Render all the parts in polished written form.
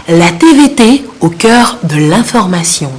La TVT au cœur de l'information.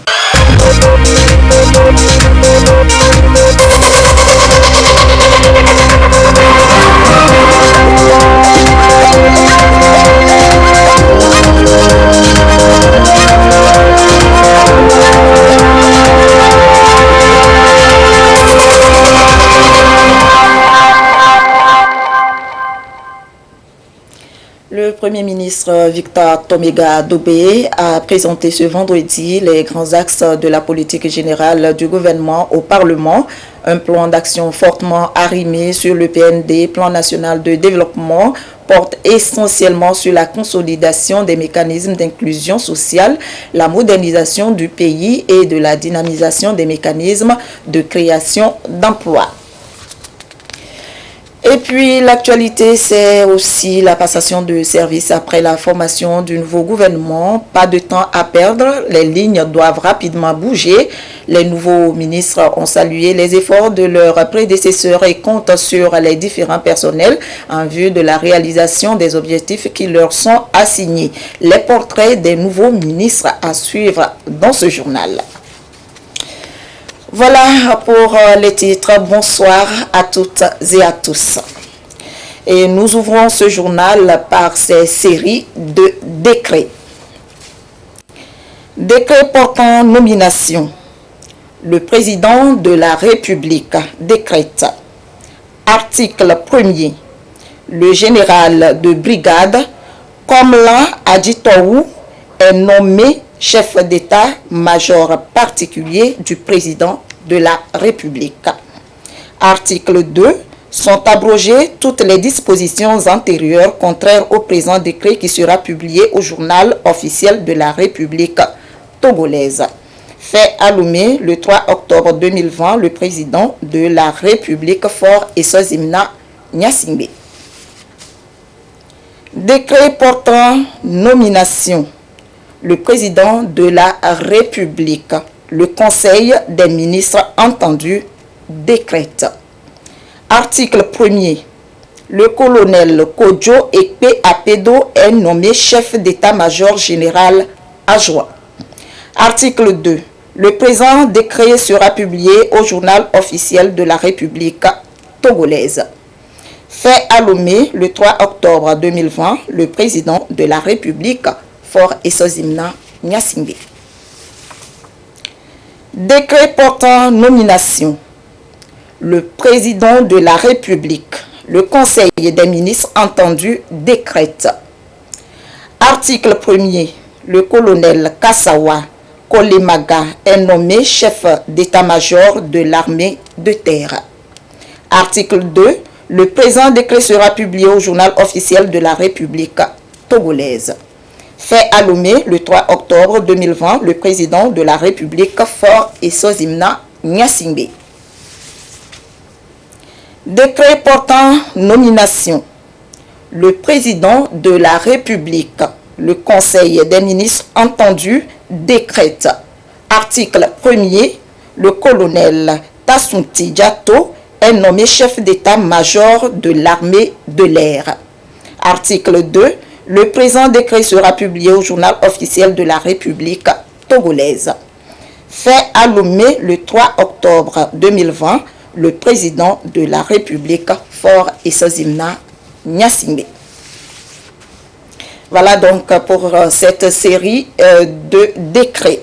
Le Premier ministre Victor Tomiga Dobé a présenté ce vendredi les grands axes de la politique générale du gouvernement au Parlement. Un plan d'action fortement arrimé sur le PND, Plan national de développement, porte essentiellement sur la consolidation des mécanismes d'inclusion sociale, la modernisation du pays et de la dynamisation des mécanismes de création d'emplois. Et puis l'actualité, c'est aussi la passation de service après la formation du nouveau gouvernement. Pas de temps à perdre, les lignes doivent rapidement bouger. Les nouveaux ministres ont salué les efforts de leurs prédécesseurs et comptent sur les différents personnels en vue de la réalisation des objectifs qui leur sont assignés. Les portraits des nouveaux ministres à suivre dans ce journal. Voilà pour les titres. Bonsoir à toutes et à tous. Et nous ouvrons ce journal par ces séries de décrets. Décret portant nomination. Le président de la République décrète. Article 1er. Le général de brigade, Komlan Adjitowu, est nommé chef d'état-major particulier du président de la République. Article 2. Sont abrogées toutes les dispositions antérieures contraires au présent décret qui sera publié au journal officiel de la République togolaise. Fait à Lomé le 3 octobre 2020, le président de la République Faure Essozimna Gnassingbé. Décret portant nomination. Le président de la République, le Conseil des ministres entendu, décrète. Article 1er. Le colonel Kodjo Ekpe Apedo est nommé chef d'état-major général adjoint. Article 2. Le présent décret sera publié au journal officiel de la République togolaise. Fait à Lomé le 3 octobre 2020, le président de la République Faure Essozimna Gnassingbé. Décret portant nomination. Le président de la République, le Conseil des ministres entendu, décrète. Article 1er. Le colonel Kassawa Kolemaga est nommé chef d'état-major de l'armée de terre. Article 2. Le présent décret sera publié au journal officiel de la République togolaise. Fait à Lomé le 3 octobre 2020, le président de la République Faure Essozimna Gnassingbé. Décret portant nomination. Le président de la République, le Conseil des ministres entendu, décrète. Article 1er. Le colonel Tassunti Diato est nommé chef d'état-major de l'armée de l'air. Article 2. Le présent décret sera publié au journal officiel de la République togolaise. Fait à Lomé le 3 octobre 2020, le président de la République Faure Essozimna Gnassingbé. Voilà donc pour cette série de décrets.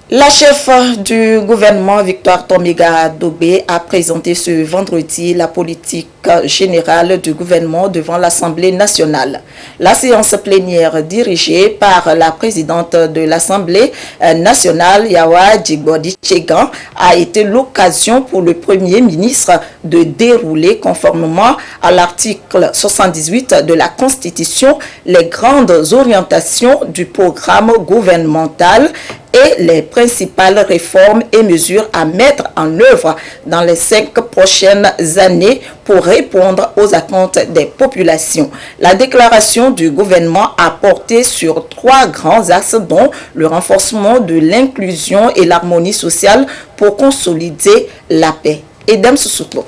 La chef du gouvernement, Victor Tomiga Dobé, a présenté ce vendredi la politique générale du gouvernement devant l'Assemblée nationale. La séance plénière dirigée par la présidente de l'Assemblée nationale, Yawa Djigbodi Tchegan, a été l'occasion pour le Premier ministre de dérouler, conformément à l'article 78 de la Constitution, les grandes orientations du programme gouvernemental et les principales réformes et mesures à mettre en œuvre dans les 5 prochaines années pour répondre aux attentes des populations. La déclaration du gouvernement a porté sur 3 grands axes, dont le renforcement de l'inclusion et l'harmonie sociale pour consolider la paix. Edem Soussoutlo.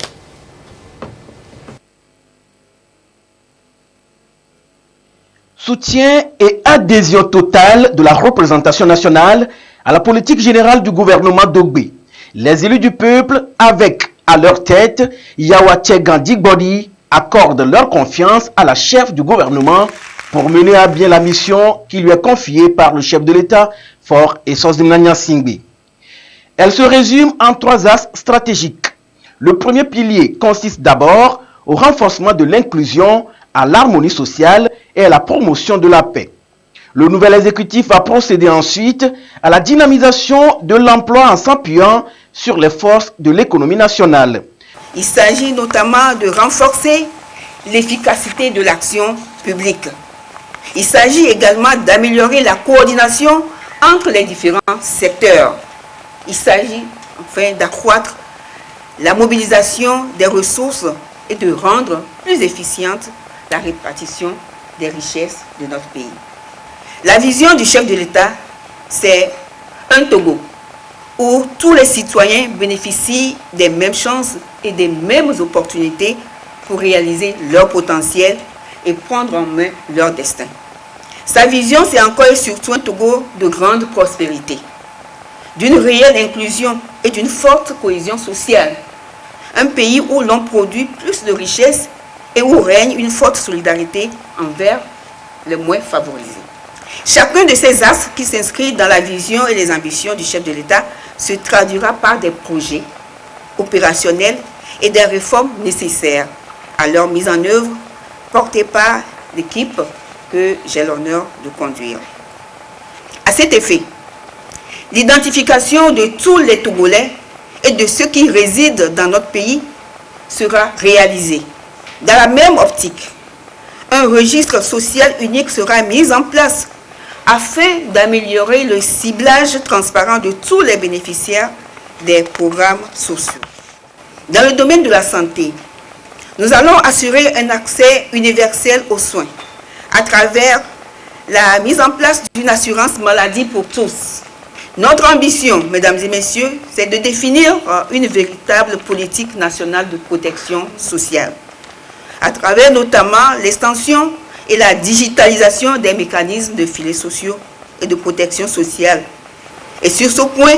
soutien et adhésion totale de la représentation nationale à la politique générale du gouvernement Dogbé. Les élus du peuple, avec à leur tête Yawache Gandigbodi, accordent leur confiance à la chef du gouvernement pour mener à bien la mission qui lui est confiée par le chef de l'État, Faure Essozinanya Singbe. Elle se résume en 3 axes stratégiques. Le premier pilier consiste d'abord au renforcement de l'inclusion, à l'harmonie sociale et à la promotion de la paix. Le nouvel exécutif va procéder ensuite à la dynamisation de l'emploi en s'appuyant sur les forces de l'économie nationale. Il s'agit notamment de renforcer l'efficacité de l'action publique. Il s'agit également d'améliorer la coordination entre les différents secteurs. Il s'agit enfin d'accroître la mobilisation des ressources et de rendre plus efficiente la répartition des richesses de notre pays. La vision du chef de l'État, c'est un Togo où tous les citoyens bénéficient des mêmes chances et des mêmes opportunités pour réaliser leur potentiel et prendre en main leur destin. Sa vision, c'est encore et surtout un Togo de grande prospérité, d'une réelle inclusion et d'une forte cohésion sociale. Un pays où l'on produit plus de richesses et où règne une forte solidarité envers les moins favorisés. Chacun de ces axes qui s'inscrit dans la vision et les ambitions du chef de l'État se traduira par des projets opérationnels et des réformes nécessaires à leur mise en œuvre portée par l'équipe que j'ai l'honneur de conduire. À cet effet, l'identification de tous les Togolais et de ceux qui résident dans notre pays sera réalisée. Dans la même optique, un registre social unique sera mis en place afin d'améliorer le ciblage transparent de tous les bénéficiaires des programmes sociaux. Dans le domaine de la santé, nous allons assurer un accès universel aux soins à travers la mise en place d'une assurance maladie pour tous. Notre ambition, mesdames et messieurs, c'est de définir une véritable politique nationale de protection sociale, à travers notamment l'extension et la digitalisation des mécanismes de filets sociaux et de protection sociale. Et sur ce point,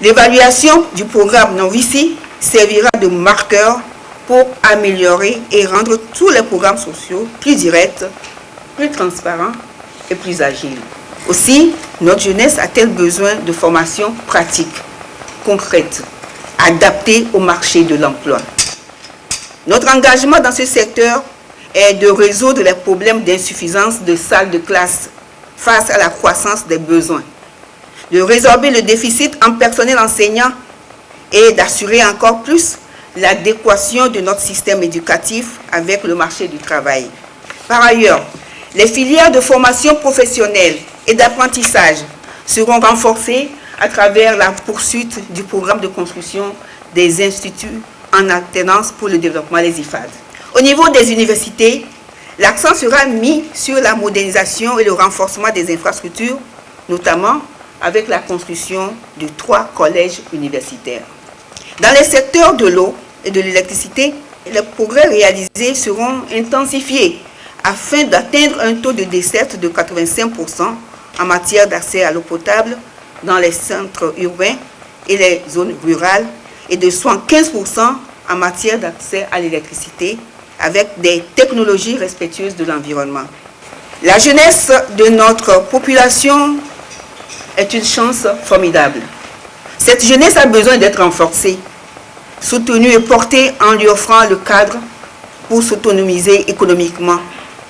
l'évaluation du programme Non-Vici servira de marqueur pour améliorer et rendre tous les programmes sociaux plus directs, plus transparents et plus agiles. Aussi, notre jeunesse a-t-elle besoin de formations pratiques, concrètes, adaptées au marché de l'emploi. Notre engagement dans ce secteur est de résoudre les problèmes d'insuffisance de salles de classe face à la croissance des besoins, de résorber le déficit en personnel enseignant et d'assurer encore plus l'adéquation de notre système éducatif avec le marché du travail. Par ailleurs, les filières de formation professionnelle et d'apprentissage seront renforcées à travers la poursuite du programme de construction des instituts en alternance pour le développement des IFAD. Au niveau des universités, l'accent sera mis sur la modernisation et le renforcement des infrastructures, notamment avec la construction de 3 collèges universitaires. Dans les secteurs de l'eau et de l'électricité, les progrès réalisés seront intensifiés afin d'atteindre un taux de desserte de 85% en matière d'accès à l'eau potable dans les centres urbains et les zones rurales et de 75% en matière d'accès à l'électricité avec des technologies respectueuses de l'environnement. La jeunesse de notre population est une chance formidable. Cette jeunesse a besoin d'être renforcée, soutenue et portée en lui offrant le cadre pour s'autonomiser économiquement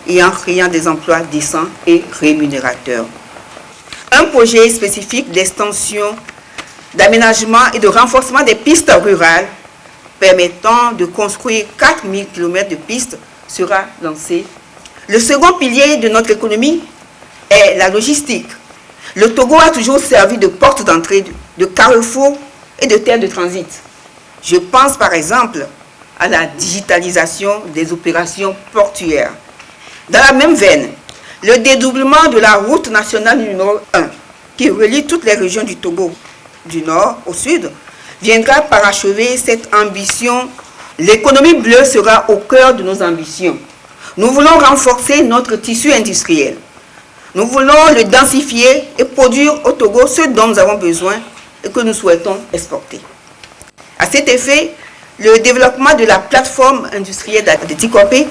et en créant des emplois décents et rémunérateurs. Un projet spécifique d'extension, d'aménagement et de renforcement des pistes rurales permettant de construire 4000 km de pistes sera lancé. Le second pilier de notre économie est la logistique. Le Togo a toujours servi de porte d'entrée, de carrefour et de terre de transit. Je pense par exemple à la digitalisation des opérations portuaires. Dans la même veine, le dédoublement de la route nationale numéro 1, qui relie toutes les régions du Togo, du nord au sud, viendra parachever cette ambition. L'économie bleue sera au cœur de nos ambitions. Nous voulons renforcer notre tissu industriel, Nous voulons le densifier et produire au Togo ce dont nous avons besoin et que nous souhaitons exporter. À cet effet, le développement de la plateforme industrielle de Tikopé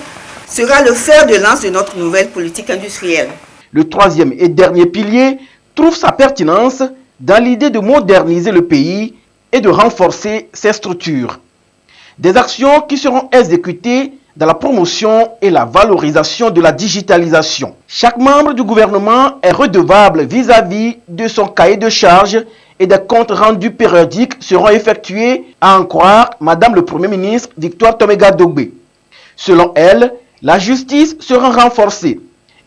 sera le fer de lance de notre nouvelle politique industrielle. Le troisième et dernier pilier trouve sa pertinence dans l'idée de moderniser le pays et de renforcer ses structures. Des actions qui seront exécutées dans la promotion et la valorisation de la digitalisation. Chaque membre du gouvernement est redevable vis-à-vis de son cahier de charges et des comptes rendus périodiques seront effectués, à en croire Madame le Premier ministre Victoire Toméga Dogbé. Selon elle, la justice sera renforcée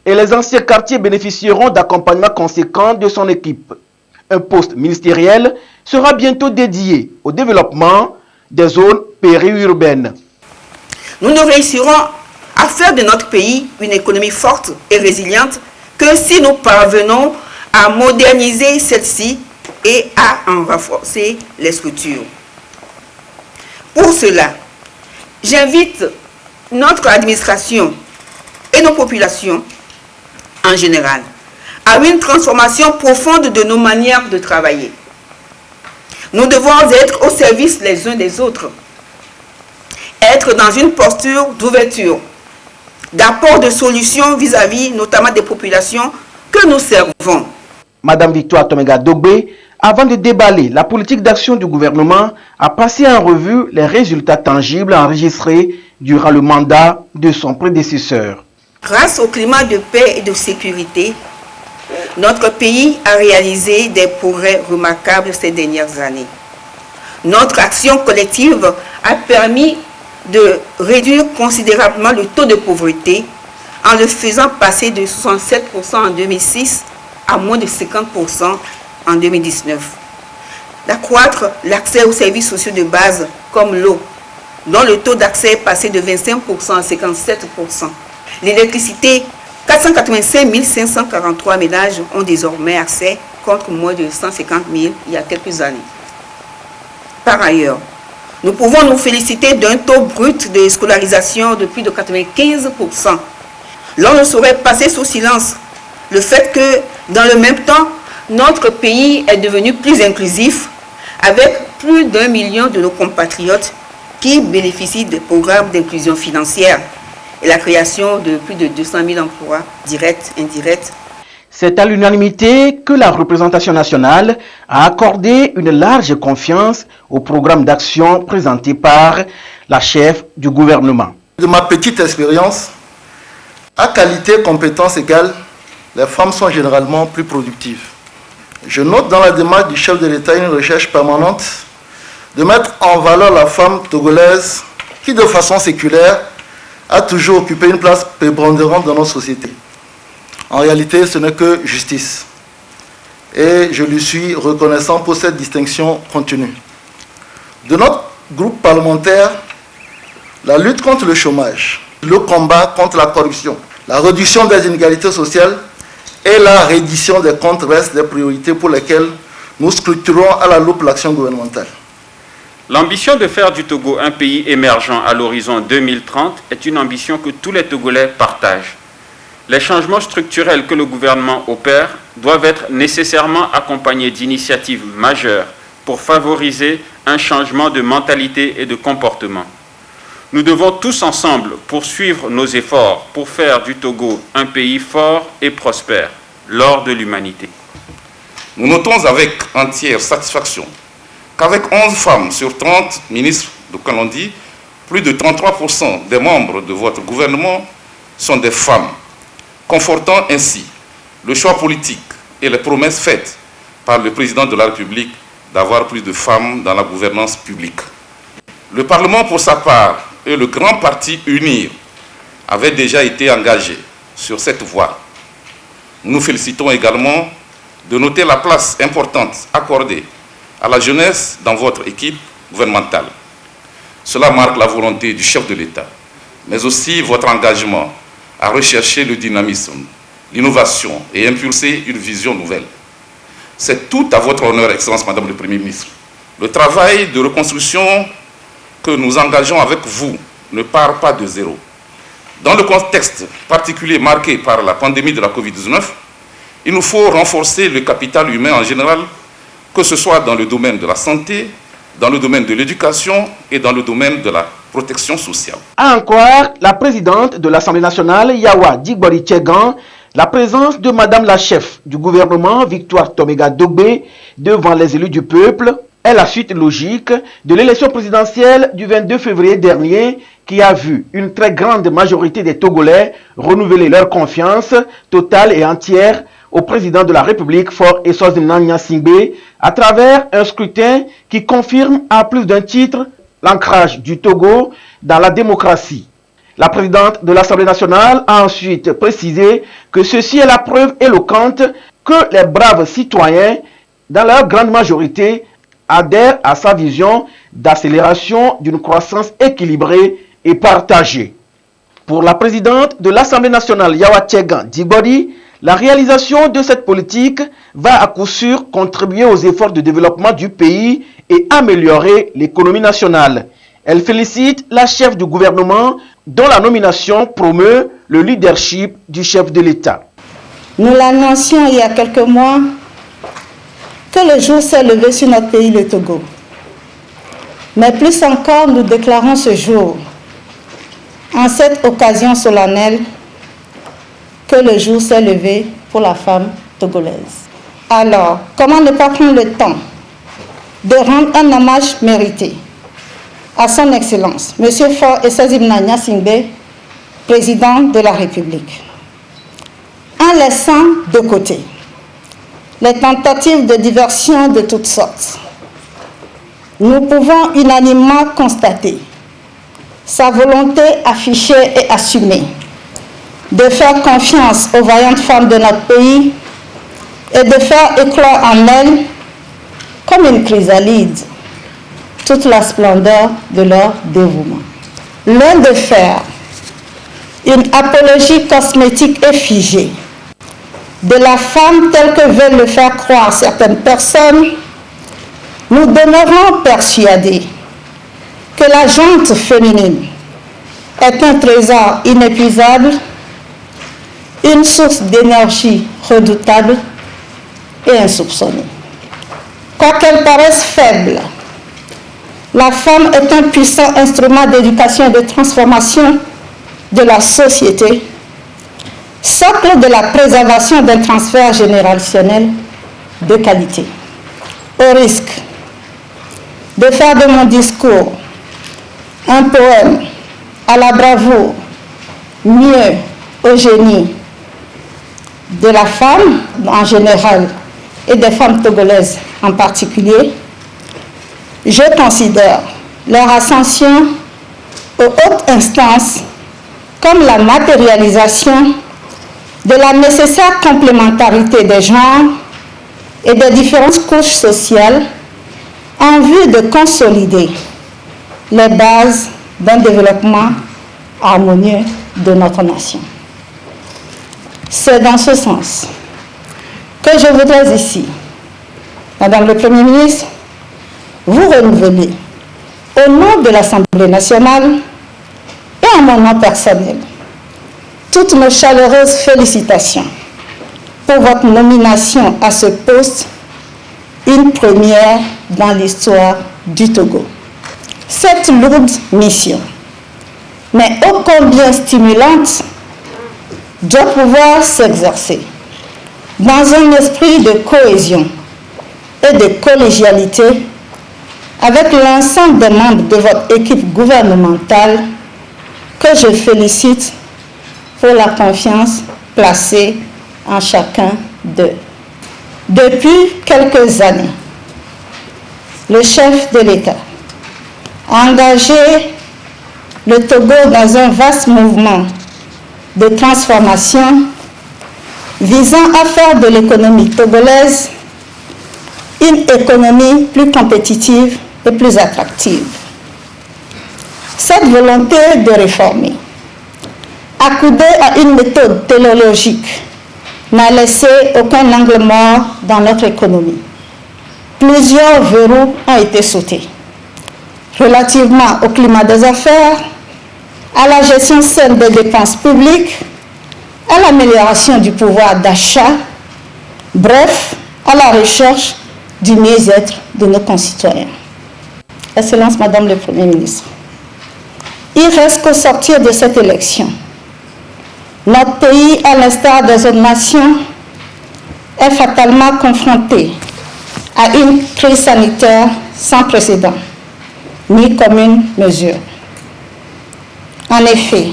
et les anciens quartiers bénéficieront d'accompagnement conséquent de son équipe. Un poste ministériel sera bientôt dédié au développement des zones périurbaines. Nous ne réussirons à faire de notre pays une économie forte et résiliente que si nous parvenons à moderniser celle-ci et à en renforcer les structures. Pour cela, j'invite notre administration et nos populations en général à une transformation profonde de nos manières de travailler. Nous devons être au service les uns des autres, être dans une posture d'ouverture, d'apport de solutions vis-à-vis notamment des populations que nous servons. Madame Victoire Toméga Dogbé, avant de déballer la politique d'action du gouvernement, a passé en revue les résultats tangibles enregistrés durant le mandat de son prédécesseur. Grâce au climat de paix et de sécurité, notre pays a réalisé des progrès remarquables ces dernières années. Notre action collective a permis de réduire considérablement le taux de pauvreté en le faisant passer de 67% en 2006 à moins de 50% en 2019. D'accroître l'accès aux services sociaux de base comme l'eau, dont le taux d'accès est passé de 25% à 57%. L'électricité, 485 543 ménages ont désormais accès contre moins de 150 000 il y a quelques années. Par ailleurs, nous pouvons nous féliciter d'un taux brut de scolarisation de plus de 95%. L'on ne saurait passer sous silence le fait que, dans le même temps, notre pays est devenu plus inclusif, avec plus d'1 million de nos compatriotes qui bénéficient des programmes d'inclusion financière et la création de plus de 200 000 emplois directs, indirects. C'est à l'unanimité que la représentation nationale a accordé une large confiance au programme d'action présenté par la chef du gouvernement. De ma petite expérience, à qualité et compétence égales, les femmes sont généralement plus productives. Je note dans la démarche du chef de l'État une recherche permanente de mettre en valeur la femme togolaise qui, de façon séculaire, a toujours occupé une place prépondérante dans notre société. En réalité, ce n'est que justice. Et je lui suis reconnaissant pour cette distinction continue. De notre groupe parlementaire, la lutte contre le chômage, le combat contre la corruption, la réduction des inégalités sociales et la reddition des comptes restent des priorités pour lesquelles nous structurons à la loupe l'action gouvernementale. L'ambition de faire du Togo un pays émergent à l'horizon 2030 est une ambition que tous les Togolais partagent. Les changements structurels que le gouvernement opère doivent être nécessairement accompagnés d'initiatives majeures pour favoriser un changement de mentalité et de comportement. Nous devons tous ensemble poursuivre nos efforts pour faire du Togo un pays fort et prospère lors de l'humanité. Nous notons avec entière satisfaction qu'avec 11 femmes sur 30 ministres de Kalondi, plus de 33% des membres de votre gouvernement sont des femmes, confortant ainsi le choix politique et les promesses faites par le président de la République d'avoir plus de femmes dans la gouvernance publique. Le Parlement, pour sa part, et le grand parti UNIR avaient déjà été engagés sur cette voie. Nous nous félicitons également de noter la place importante accordée à la jeunesse dans votre équipe gouvernementale. Cela marque la volonté du chef de l'État, mais aussi votre engagement à rechercher le dynamisme, l'innovation et impulser une vision nouvelle. C'est tout à votre honneur, Excellence Madame le Premier ministre. Le travail de reconstruction que nous engageons avec vous ne part pas de zéro. Dans le contexte particulier marqué par la pandémie de la Covid-19, Il nous faut renforcer le capital humain en général, que ce soit dans le domaine de la santé, dans le domaine de l'éducation et dans le domaine de la protection sociale. Encore, la présidente de l'Assemblée nationale, Yawa Digbori Tchegan, la présence de Madame la chef du gouvernement, Victoire Toméga Dogbé, devant les élus du peuple, est la suite logique de l'élection présidentielle du 22 février dernier qui a vu une très grande majorité des Togolais renouveler leur confiance totale et entière au président de la République, Faure Eswatini Gnassingbé, à travers un scrutin qui confirme à plus d'un titre l'ancrage du Togo dans la démocratie. La présidente de l'Assemblée nationale a ensuite précisé que ceci est la preuve éloquente que les braves citoyens, dans leur grande majorité, adhèrent à sa vision d'accélération d'une croissance équilibrée et partagée. Pour la présidente de l'Assemblée nationale, Yawa Tchegan Digbori, la réalisation de cette politique va à coup sûr contribuer aux efforts de développement du pays et améliorer l'économie nationale. Elle félicite la chef du gouvernement dont la nomination promeut le leadership du chef de l'État. Nous l'annoncions il y a quelques mois que le jour s'est levé sur notre pays, le Togo. Mais plus encore, nous déclarons ce jour, en cette occasion solennelle, que le jour s'est levé pour la femme togolaise. Alors, comment ne pas prendre le temps de rendre un hommage mérité à son Excellence, M. Faure Eswatini Gnassingbé, président de la République, en laissant de côté les tentatives de diversion de toutes sortes. Nous pouvons unanimement constater sa volonté affichée et assumée de faire confiance aux vaillantes femmes de notre pays et de faire éclore en elles, comme une chrysalide, toute la splendeur de leur dévouement. Loin de faire une apologie cosmétique et figée de la femme telle que veulent le faire croire certaines personnes, nous demeurons persuadés que la gente féminine est un trésor inépuisable, une source d'énergie redoutable et insoupçonnée. Quoiqu'elle paraisse faible, la femme est un puissant instrument d'éducation et de transformation de la société, socle de la préservation d'un transfert générationnel de qualité. Au risque de faire de mon discours un poème à la bravoure, mieux au génie de la femme en général et des femmes togolaises en particulier, je considère leur ascension aux hautes instances comme la matérialisation de la nécessaire complémentarité des genres et des différentes couches sociales en vue de consolider les bases d'un développement harmonieux de notre nation. C'est dans ce sens que je voudrais ici, Madame le Premier ministre, vous renouveler au nom de l'Assemblée nationale et en mon nom personnel toutes nos chaleureuses félicitations pour votre nomination à ce poste, une première dans l'histoire du Togo. Cette lourde mission, mais ô combien stimulante, doit pouvoir s'exercer dans un esprit de cohésion et de collégialité avec l'ensemble des membres de votre équipe gouvernementale que je félicite pour la confiance placée en chacun d'eux. Depuis quelques années, le chef de l'État a engagé le Togo dans un vaste mouvement de transformation visant à faire de l'économie togolaise une économie plus compétitive et plus attractive. Cette volonté de réformer, accoudée à une méthode téléologique, n'a laissé aucun angle mort dans notre économie. Plusieurs verrous ont été sautés. Relativement au climat des affaires, à la gestion saine des dépenses publiques, à l'amélioration du pouvoir d'achat Bref, à la recherche du mieux-être de nos concitoyens. Excellence, Madame le Premier ministre. Il reste qu'au sortir de cette élection, notre pays, à l'instar des autres nations, est fatalement confronté à une crise sanitaire sans précédent, ni commune mesure. En effet,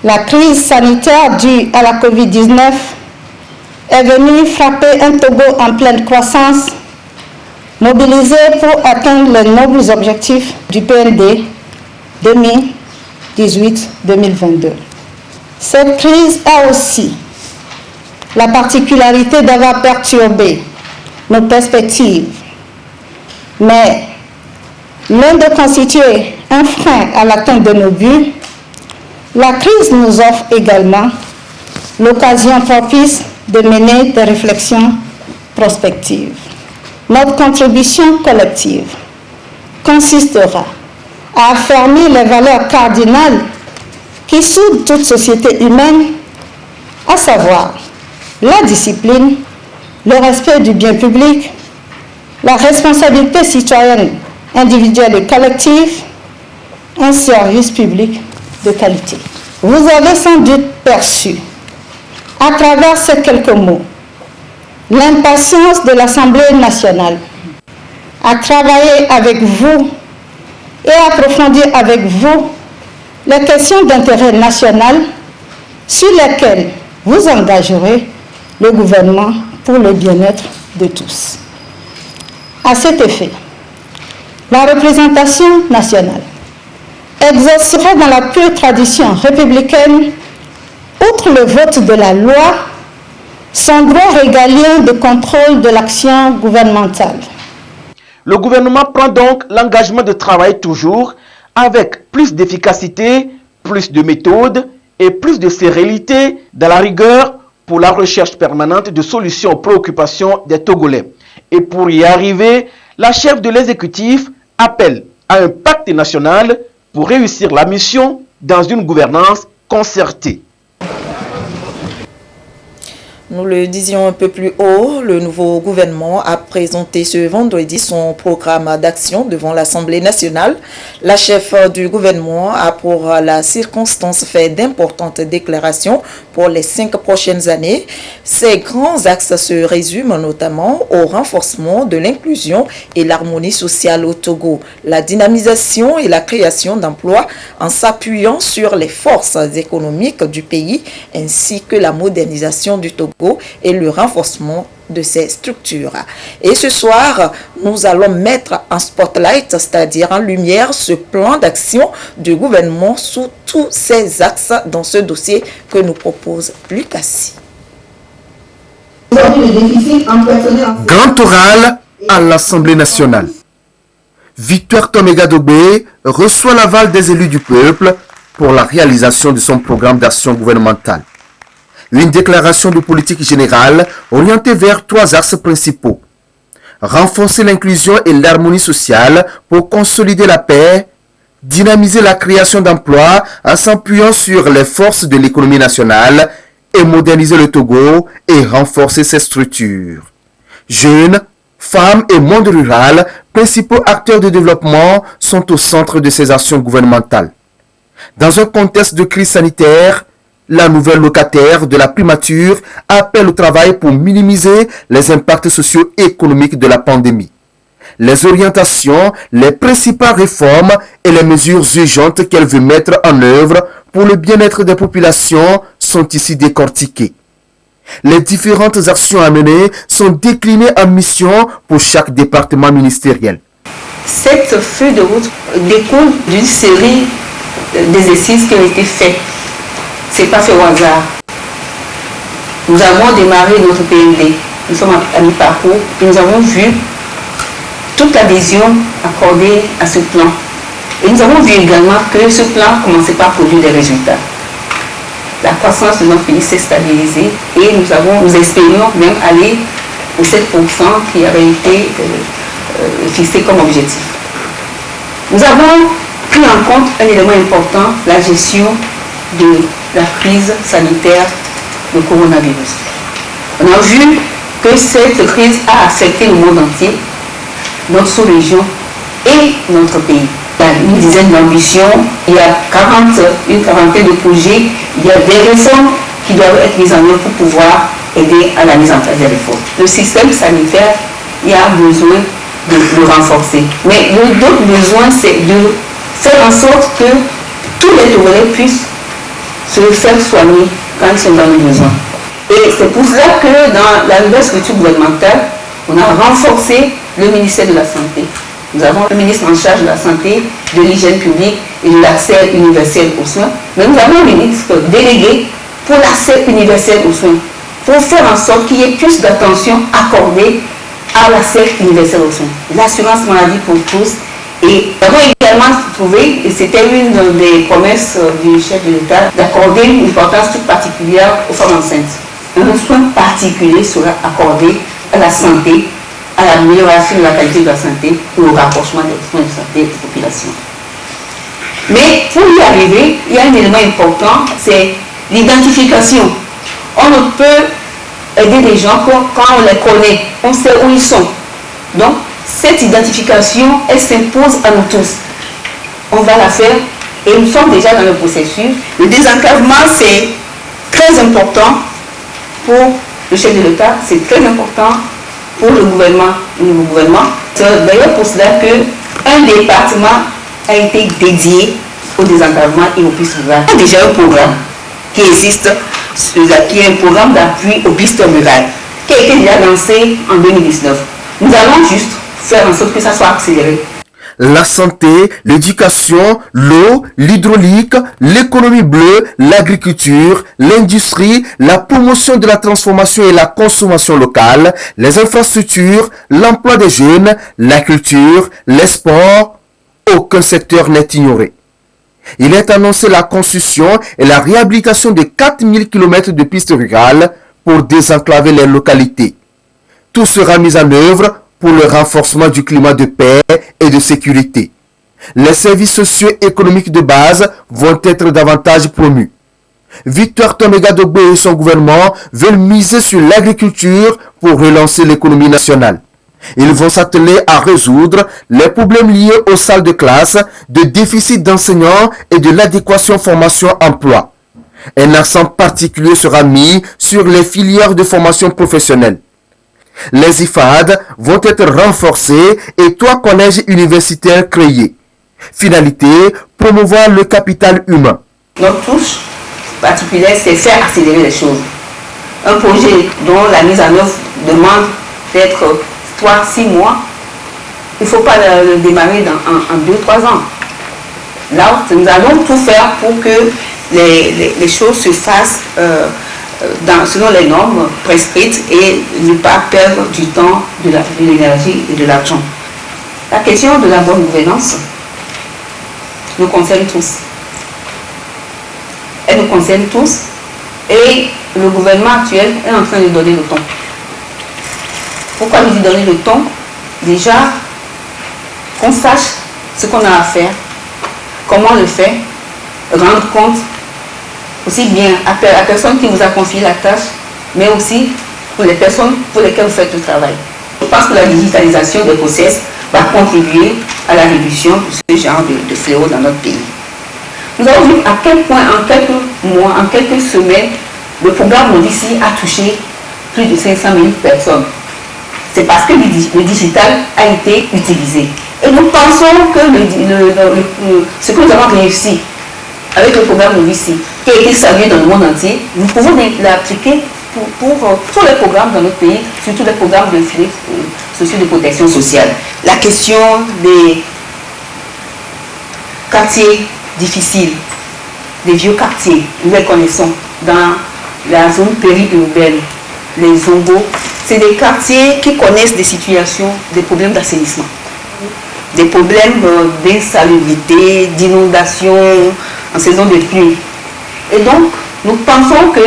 la crise sanitaire due à la COVID-19 est venue frapper un Togo en pleine croissance, mobilisé pour atteindre les nobles objectifs du PND 2018-2022. Cette crise a aussi la particularité d'avoir perturbé nos perspectives, mais loin de constituer un frein à l'atteinte de nos buts, la crise nous offre également l'occasion propice de mener des réflexions prospectives. Notre contribution collective consistera à affirmer les valeurs cardinales qui soudent toute société humaine, à savoir la discipline, le respect du bien public, la responsabilité citoyenne individuelle et collective, un service public de qualité. Vous avez sans doute perçu, à travers ces quelques mots, l'impatience de l'Assemblée nationale à travailler avec vous et approfondir avec vous les questions d'intérêt national sur lesquelles vous engagerez le gouvernement pour le bien-être de tous. À cet effet, la représentation nationale exercera dans la pure tradition républicaine, outre le vote de la loi, son droit régalien de contrôle de l'action gouvernementale. Le gouvernement prend donc l'engagement de travailler toujours avec plus d'efficacité, plus de méthode et plus de sérénité dans la rigueur pour la recherche permanente de solutions aux préoccupations des Togolais. Et pour y arriver, la chef de l'exécutif appelle à un pacte national pour réussir la mission dans une gouvernance concertée. Nous le disions un peu plus haut, le nouveau gouvernement a présenté ce vendredi son programme d'action devant l'Assemblée nationale. La chef du gouvernement a pour la circonstance fait d'importantes déclarations pour les 5 prochaines années. Ces grands axes se résument notamment au renforcement de l'inclusion et l'harmonie sociale au Togo, la dynamisation et la création d'emplois en s'appuyant sur les forces économiques du pays ainsi que la modernisation du Togo et le renforcement de ces structures. Et ce soir, nous allons mettre en spotlight, c'est-à-dire en lumière, ce plan d'action du gouvernement sous tous ces axes dans ce dossier que nous propose Lucassi. Grand oral à l'Assemblée nationale. Victoire Toméga Dogbé reçoit l'aval des élus du peuple pour la réalisation de son programme d'action gouvernementale. Une déclaration de politique générale orientée vers 3 axes principaux. Renforcer l'inclusion et l'harmonie sociale pour consolider la paix, dynamiser la création d'emplois en s'appuyant sur les forces de l'économie nationale et moderniser le Togo et renforcer ses structures. Jeunes, femmes et monde rural, principaux acteurs de développement, sont au centre de ces actions gouvernementales. Dans un contexte de crise sanitaire, la nouvelle locataire de la primature appelle au travail pour minimiser les impacts socio-économiques de la pandémie. Les orientations, les principales réformes et les mesures urgentes qu'elle veut mettre en œuvre pour le bien-être des populations sont ici décortiquées. Les différentes actions à mener sont déclinées en missions pour chaque département ministériel. Cette feuille de route découle d'une série d'exercices qui ont été faits. Ce n'est pas fait au hasard. Nous avons démarré notre PND. Nous sommes à mi-parcours et nous avons vu toute l'adhésion accordée à ce plan. Et nous avons vu également que ce plan commençait par produire des résultats. La croissance de notre pays s'est stabilisée et nous espérions même aller aux 7% qui avait été fixé comme objectif. Nous avons pris en compte un élément important, la gestion de la crise sanitaire, le coronavirus. On a vu que cette crise a affecté le monde entier, notre sous-région et notre pays. Il y a une dizaine d'ambitions, il y a une quarantaine de projets, il y a des réformes qui doivent être mises en œuvre pour pouvoir aider à la mise en place des réformes. Le système sanitaire, il y a besoin de le renforcer. Mais l'autre besoin, c'est de faire en sorte que tous les Togolais puissent se faire soigner quand ils sont dans le besoin. Et c'est pour cela que dans la nouvelle structure gouvernementale, on a renforcé le ministère de la Santé. Nous avons le ministre en charge de la santé, de l'hygiène publique et de l'accès universel aux soins. Mais nous avons un ministre délégué pour l'accès universel aux soins, pour faire en sorte qu'il y ait plus d'attention accordée à l'accès universel aux soins. L'assurance maladie pour tous. Et nous avons également trouvé, et c'était une des promesses du chef de l'État, d'accorder une importance toute particulière aux femmes enceintes. Un soin particulier sera accordé à la santé, à l'amélioration de la qualité de la santé et au rapprochement des soins de santé des populations. Mais pour y arriver, il y a un élément important, c'est l'identification. On ne peut aider les gens quand on les connaît, on sait où ils sont. Donc, cette identification, elle s'impose à nous tous. On va la faire et nous sommes déjà dans le processus. Le désenclavement, c'est très important pour le chef de l'État, c'est très important pour le gouvernement, le nouveau gouvernement. C'est d'ailleurs pour cela qu'un département a été dédié au désenclavement et aux pistes rurales. Il y a déjà un programme qui existe, qui est un programme d'appui aux pistes rurales, qui a été déjà lancé en 2019. Nous allons juste faire en sorte que ça soit accéléré. La santé, l'éducation, l'eau, l'hydraulique, l'économie bleue, l'agriculture, l'industrie, la promotion de la transformation et la consommation locale, les infrastructures, l'emploi des jeunes, la culture, les sports, aucun secteur n'est ignoré. Il est annoncé la construction et la réhabilitation de 4000 km de pistes rurales pour désenclaver les localités. Tout sera mis en œuvre pour le renforcement du climat de paix et de sécurité. Les services socio-économiques de base vont être davantage promus. Victoire Tomega Dogbe et son gouvernement veulent miser sur l'agriculture pour relancer l'économie nationale. Ils vont s'atteler à résoudre les problèmes liés aux salles de classe, de déficit d'enseignants et de l'adéquation formation-emploi. Un accent particulier sera mis sur les filières de formation professionnelle. Les IFAD vont être renforcés et 3 collèges universitaires créés. Finalité, promouvoir le capital humain. Notre touche particulière, c'est faire accélérer les choses. Un projet dont la mise en œuvre demande peut-être 3-6 mois, il ne faut pas le démarrer en 2-3 ans. Là, nous allons tout faire pour que les choses se fassent selon les normes prescrites et ne pas perdre du temps, de l'énergie et de l'argent. La question de la bonne gouvernance nous concerne tous. Elle nous concerne tous et le gouvernement actuel est en train de donner le ton. Pourquoi nous y donner le ton? Déjà, qu'on sache ce qu'on a à faire, comment le faire, rendre compte aussi bien à la personne qui vous a confié la tâche, mais aussi pour les personnes pour lesquelles vous faites le travail. Je pense que la digitalisation des process va contribuer à la réduction de ce genre de fléau dans notre pays. Nous avons vu à quel point, en quelques mois, en quelques semaines, le programme Movici a touché plus de 500 000 personnes. C'est parce que le digital a été utilisé. Et nous pensons que ce que nous avons réussi avec le programme Movici, qui a été salué dans le monde entier, nous pouvons l'appliquer pour tous les programmes dans notre pays, surtout les programmes de filets sociaux de protection sociale. La question des quartiers difficiles, des vieux quartiers, nous les connaissons dans la zone périurbaine, les Zongo, c'est des quartiers qui connaissent des situations, des problèmes d'assainissement, des problèmes d'insalubrité, d'inondation en saison de pluie. Et donc, nous pensons que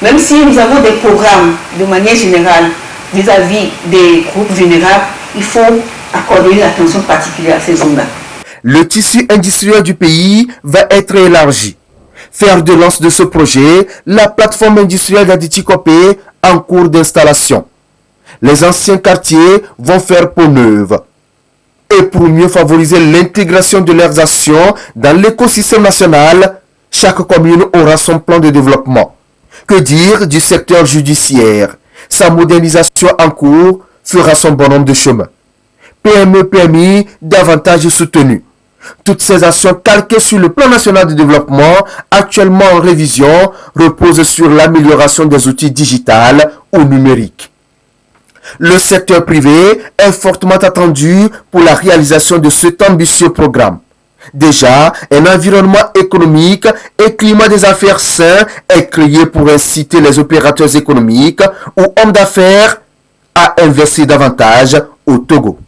même si nous avons des programmes de manière générale vis-à-vis des groupes vulnérables, il faut accorder une attention particulière à ces zones-là. Le tissu industriel du pays va être élargi. Fer de lance de ce projet, la plateforme industrielle d'Aditi Kopé en cours d'installation. Les anciens quartiers vont faire peau neuve. Et pour mieux favoriser l'intégration de leurs actions dans l'écosystème national, chaque commune aura son plan de développement. Que dire du secteur judiciaire? Sa modernisation en cours fera son bonhomme de chemin. PME, PMI, davantage soutenu. Toutes ces actions calquées sur le plan national de développement, actuellement en révision, reposent sur l'amélioration des outils digitales ou numériques. Le secteur privé est fortement attendu pour la réalisation de cet ambitieux programme. Déjà, un environnement économique et climat des affaires sain est créé pour inciter les opérateurs économiques ou hommes d'affaires à investir davantage au Togo.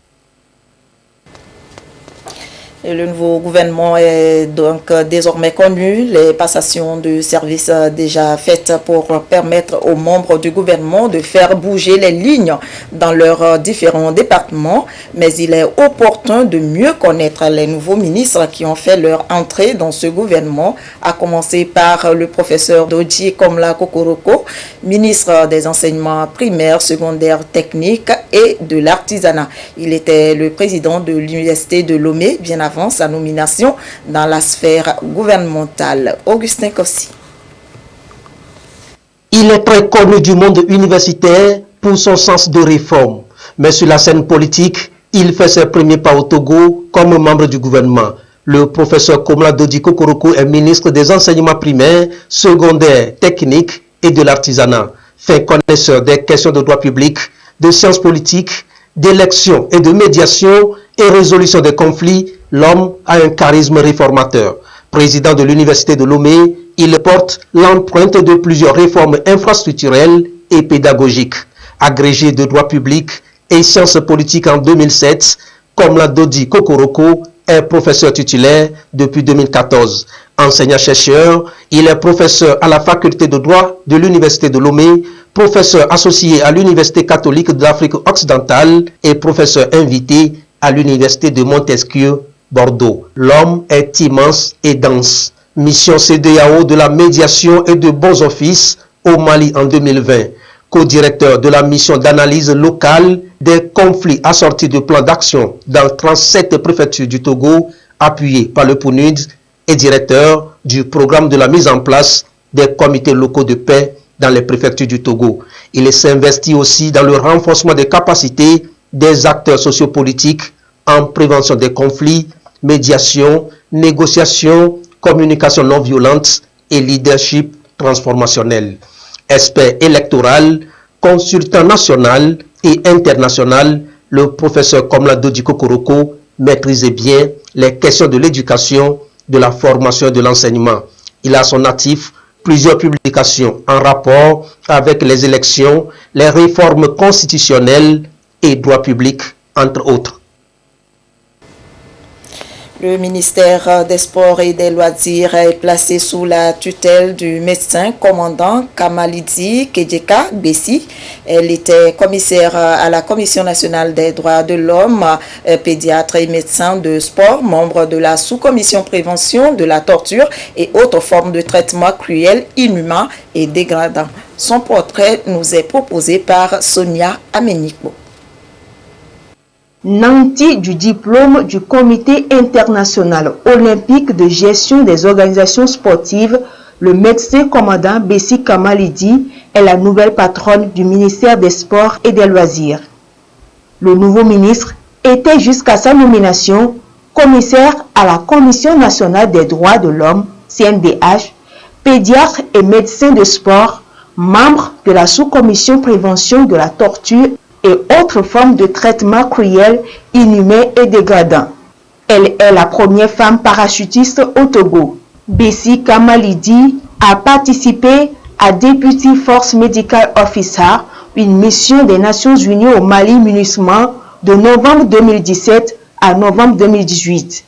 Et le nouveau gouvernement est donc désormais connu. Les passations de services déjà faites pour permettre aux membres du gouvernement de faire bouger les lignes dans leurs différents départements. Mais il est opportun de mieux connaître les nouveaux ministres qui ont fait leur entrée dans ce gouvernement, à commencer par le professeur Dodji Komla Kokoroko, ministre des enseignements primaires, secondaires, techniques et de l'artisanat. Il était le président de l'université de Lomé, bien avant sa nomination dans la sphère gouvernementale. Augustin Kossi. Il est très connu du monde universitaire pour son sens de réforme, mais sur la scène politique, il fait ses premiers pas au Togo comme membre du gouvernement. Le professeur Komla Dodji Kokoroko est ministre des enseignements primaires, secondaires, techniques et de l'artisanat. Fin connaisseur des questions de droit public, de sciences politiques, d'élections et de médiation et résolution des conflits, l'homme a un charisme réformateur. Président de l'université de Lomé, il porte l'empreinte de plusieurs réformes infrastructurelles et pédagogiques. Agrégé de droit public et sciences politiques en 2007, Komla Dodji Kokoroko est professeur titulaire depuis 2014. Enseignant-chercheur, il est professeur à la faculté de droit de l'université de Lomé, professeur associé à l'université catholique de l'Afrique occidentale et professeur invité à l'université de Montesquieu, Bordeaux. L'homme est immense et dense. Mission CEDEAO de la médiation et de bons offices au Mali en 2020. Co-directeur de la mission d'analyse locale des conflits assortis de plans d'action dans 37 préfectures du Togo, appuyé par le PNUD, et directeur du programme de la mise en place des comités locaux de paix dans les préfectures du Togo. Il s'investit aussi dans le renforcement des capacités des acteurs sociopolitiques en prévention des conflits, médiation, négociation, communication non violente et leadership transformationnel. Expert électoral, consultant national et international, le professeur Komla Dodji Kokoroko maîtrisait bien les questions de l'éducation, de la formation et de l'enseignement. Il a à son actif plusieurs publications en rapport avec les élections, les réformes constitutionnelles et droit public, entre autres. Le ministère des Sports et des Loisirs est placé sous la tutelle du médecin commandant Kamalidi Kedjeka Bessi. Elle était commissaire à la Commission nationale des droits de l'homme, pédiatre et médecin de sport, membre de la sous-commission prévention de la torture et autres formes de traitement cruel, inhumain et dégradant. Son portrait nous est proposé par Sonia Ameniko. Nanti du diplôme du Comité international olympique de gestion des organisations sportives, le médecin commandant Bessi Kamalidi est la nouvelle patronne du ministère des Sports et des Loisirs. Le nouveau ministre était jusqu'à sa nomination commissaire à la Commission nationale des droits de l'homme, CNDH, pédiatre et médecin de sport, membre de la sous-commission prévention de la torture et autres formes de traitement cruel, inhumain et dégradant. Elle est la première femme parachutiste au Togo. Bessi Kamalidi a participé à Deputy Force Medical Officer, une mission des Nations Unies au Mali MINUSMA de novembre 2017 à novembre 2018.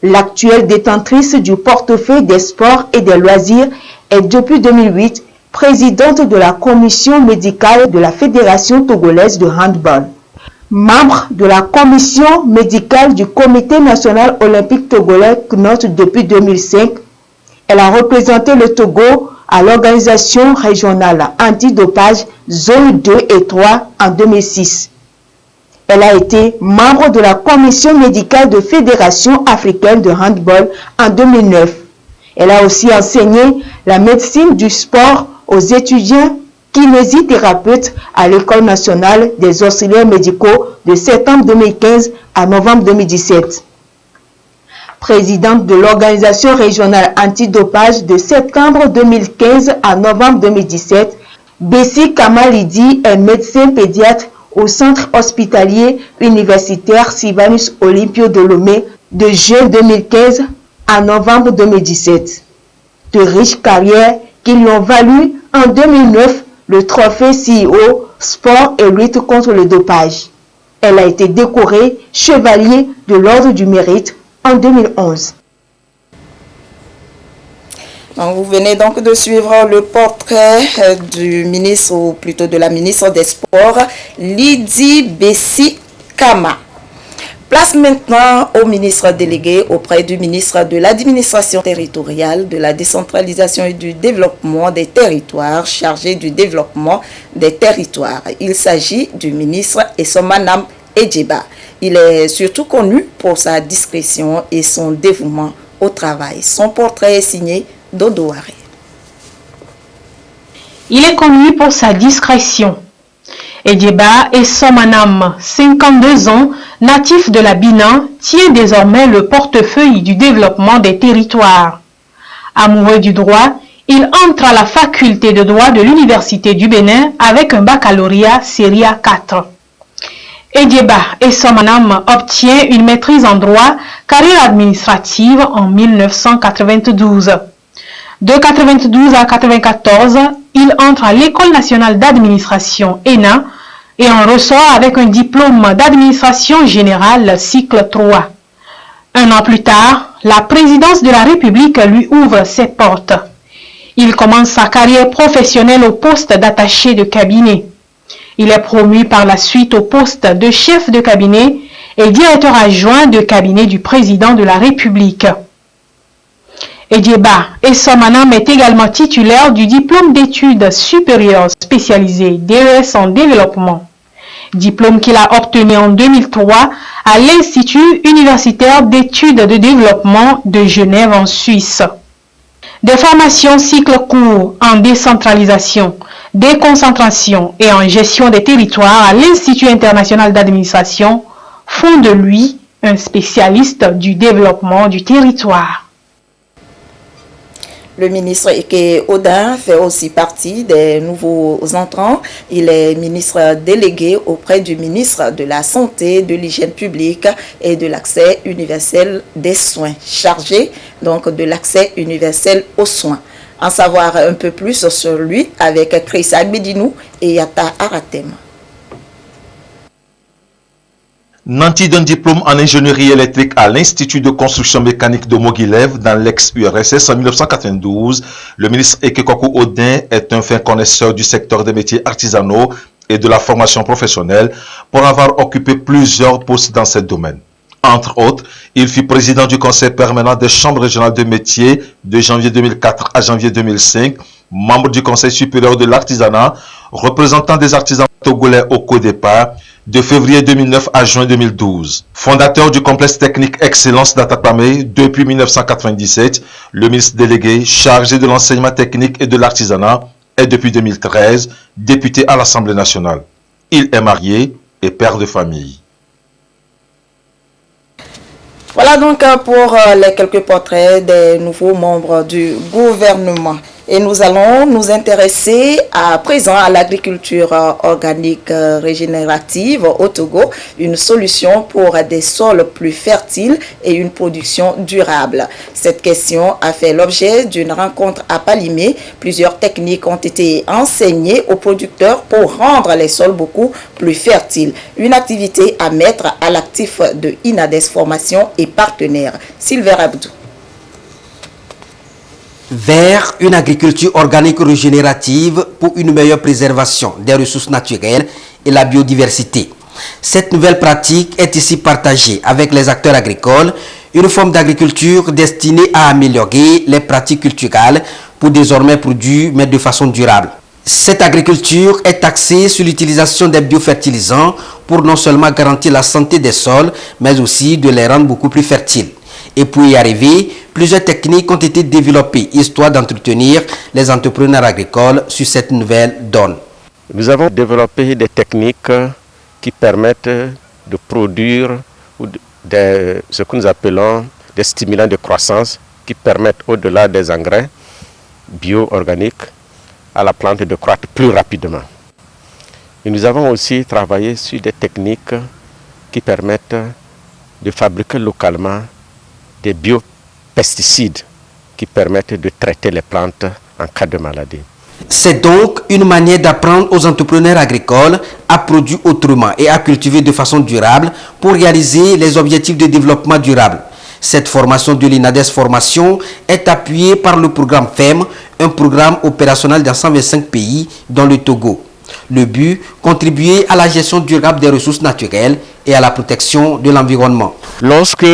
L'actuelle détentrice du portefeuille des sports et des loisirs est depuis 2008 présidente de la commission médicale de la Fédération togolaise de handball. Membre de la commission médicale du Comité national olympique togolais CNOT depuis 2005, elle a représenté le Togo à l'organisation régionale antidopage zone 2 et 3 en 2006. Elle a été membre de la commission médicale de Fédération africaine de handball en 2009. Elle a aussi enseigné la médecine du sport aux étudiants kinésithérapeutes à l'École nationale des auxiliaires médicaux de septembre 2015 à novembre 2017. Présidente de l'organisation régionale antidopage de septembre 2015 à novembre 2017, Bessie Kamalidi est médecin pédiatre au centre hospitalier universitaire Sylvanus Olympio de Lomé de juin 2015 à novembre 2017. De riches carrières qui l'ont valu en 2009 le trophée CEO Sport et lutte contre le dopage. Elle a été décorée chevalier de l'Ordre du Mérite en 2011. Vous venez donc de suivre le portrait du ministre, ou plutôt de la ministre des Sports, Lydie Bessie Kama. Place maintenant au ministre délégué auprès du ministre de l'Administration territoriale, de la décentralisation et du développement des territoires, chargé du développement des territoires. Il s'agit du ministre Essomanam Edjeba. Il est surtout connu pour sa discrétion et son dévouement au travail. Son portrait est signé Dodo Waré. Il est connu pour sa discrétion. Edjeba Essomanam, 52 ans, natif de la Bénin, tient désormais le portefeuille du développement des territoires. Amoureux du droit, il entre à la faculté de droit de l'Université du Bénin avec un baccalauréat série A4. Edjeba Essomanam obtient une maîtrise en droit, carrière administrative en 1992. De 1992 à 1994, il entre à l'École nationale d'administration ENA et en ressort avec un diplôme d'administration générale cycle 3. Un an plus tard, la présidence de la République lui ouvre ses portes. Il commence sa carrière professionnelle au poste d'attaché de cabinet. Il est promu par la suite au poste de chef de cabinet et directeur adjoint de cabinet du président de la République. Edjeba Essomanam est également titulaire du diplôme d'études supérieures spécialisées DES en développement, diplôme qu'il a obtenu en 2003 à l'Institut universitaire d'études de développement de Genève en Suisse. Des formations cycle court en décentralisation, déconcentration et en gestion des territoires à l'Institut international d'administration font de lui un spécialiste du développement du territoire. Le ministre Eke Odin fait aussi partie des nouveaux entrants. Il est ministre délégué auprès du ministre de la Santé, de l'Hygiène publique et de l'accès universel des soins, chargé donc de l'accès universel aux soins. En savoir un peu plus sur lui avec Chris Agbedinou et Yata Aratem. Nanti d'un diplôme en ingénierie électrique à l'Institut de construction mécanique de Mogilev dans l'ex-URSS en 1992, le ministre Ekekoko Odin est un fin connaisseur du secteur des métiers artisanaux et de la formation professionnelle pour avoir occupé plusieurs postes dans ce domaine. Entre autres, il fut président du conseil permanent des chambres régionales de métiers de janvier 2004 à janvier 2005, membre du conseil supérieur de l'artisanat, représentant des artisans togolais au CODEPA, de février 2009 à juin 2012. Fondateur du complexe technique Excellence d'Atakwame depuis 1997, le ministre délégué chargé de l'enseignement technique et de l'artisanat est depuis 2013 député à l'Assemblée nationale. Il est marié et père de famille. Voilà donc pour les quelques portraits des nouveaux membres du gouvernement. Et nous allons nous intéresser à présent à l'agriculture organique régénérative au Togo, une solution pour des sols plus fertiles et une production durable. Cette question a fait l'objet d'une rencontre à Palimé. Plusieurs techniques ont été enseignées aux producteurs pour rendre les sols beaucoup plus fertiles. Une activité à mettre à l'actif de Inades Formation et partenaires. Sylvain Abdou. Vers une agriculture organique régénérative pour une meilleure préservation des ressources naturelles et la biodiversité. Cette nouvelle pratique est ici partagée avec les acteurs agricoles, une forme d'agriculture destinée à améliorer les pratiques culturelles pour désormais produire, mais de façon durable. Cette agriculture est axée sur l'utilisation des biofertilisants pour non seulement garantir la santé des sols, mais aussi de les rendre beaucoup plus fertiles. Et pour y arriver, plusieurs techniques ont été développées, histoire d'entretenir les entrepreneurs agricoles sur cette nouvelle donne. Nous avons développé des techniques qui permettent de produire ce que nous appelons des stimulants de croissance qui permettent, au-delà des engrais bio-organiques, à la plante de croître plus rapidement. Et nous avons aussi travaillé sur des techniques qui permettent de fabriquer localement des biopesticides qui permettent de traiter les plantes en cas de maladie. C'est donc une manière d'apprendre aux entrepreneurs agricoles à produire autrement et à cultiver de façon durable pour réaliser les objectifs de développement durable. Cette formation de l'INADES Formation est appuyée par le programme FEM, un programme opérationnel dans 125 pays, dont le Togo. Le but, contribuer à la gestion durable des ressources naturelles et à la protection de l'environnement. Lorsque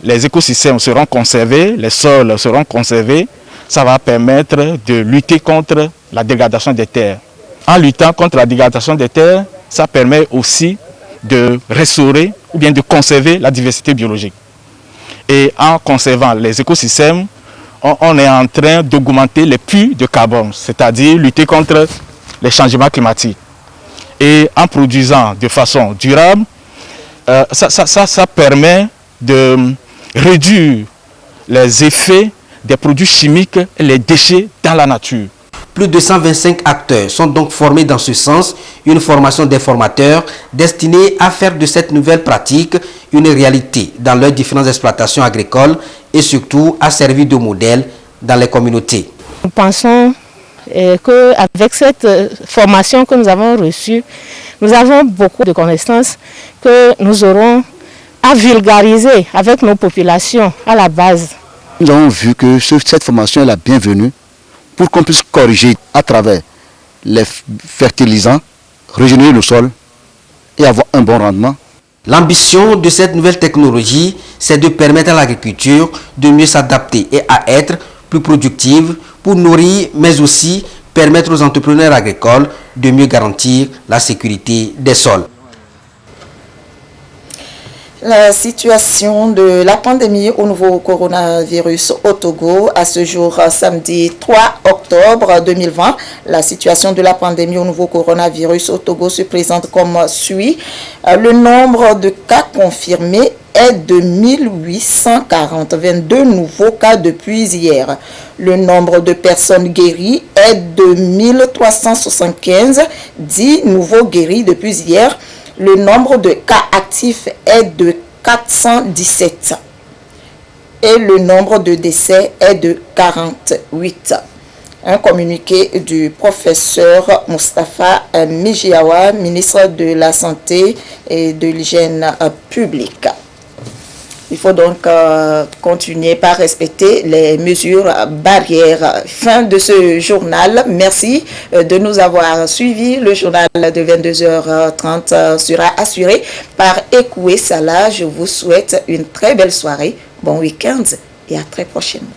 les écosystèmes seront conservés, les sols seront conservés, ça va permettre de lutter contre la dégradation des terres. En luttant contre la dégradation des terres, ça permet aussi de restaurer ou bien de conserver la diversité biologique. Et en conservant les écosystèmes, on est en train d'augmenter les puits de carbone, c'est-à-dire lutter contre les changements climatiques. Et en produisant de façon durable, ça permet de réduire les effets des produits chimiques et les déchets dans la nature. Plus de 125 acteurs sont donc formés dans ce sens, une formation des formateurs destinée à faire de cette nouvelle pratique une réalité dans leurs différentes exploitations agricoles et surtout à servir de modèle dans les communautés. Nous pensons qu'avec cette formation que nous avons reçue, nous avons beaucoup de connaissances que nous aurons à vulgariser avec nos populations à la base. Nous avons vu que cette formation est la bienvenue pour qu'on puisse corriger à travers les fertilisants, régénérer le sol et avoir un bon rendement. L'ambition de cette nouvelle technologie, c'est de permettre à l'agriculture de mieux s'adapter et à être plus productive pour nourrir, mais aussi permettre aux entrepreneurs agricoles de mieux garantir la sécurité des sols. La situation de la pandémie au nouveau coronavirus au Togo à ce jour, samedi 3 octobre 2020. La situation de la pandémie au nouveau coronavirus au Togo se présente comme suit. Le nombre de cas confirmés est de 1840, 22 nouveaux cas depuis hier. Le nombre de personnes guéries est de 1375, 10 nouveaux guéris depuis hier. Le nombre de cas actifs est de 417 et le nombre de décès est de 48. Un communiqué du professeur Moustapha Mijiawa, ministre de la Santé et de l'Hygiène publique. Il faut donc continuer par respecter les mesures barrières. Fin de ce journal. Merci de nous avoir suivis. Le journal de 22h30 sera assuré par Ekoué Salah. Je vous souhaite une très belle soirée. Bon week-end et à très prochainement.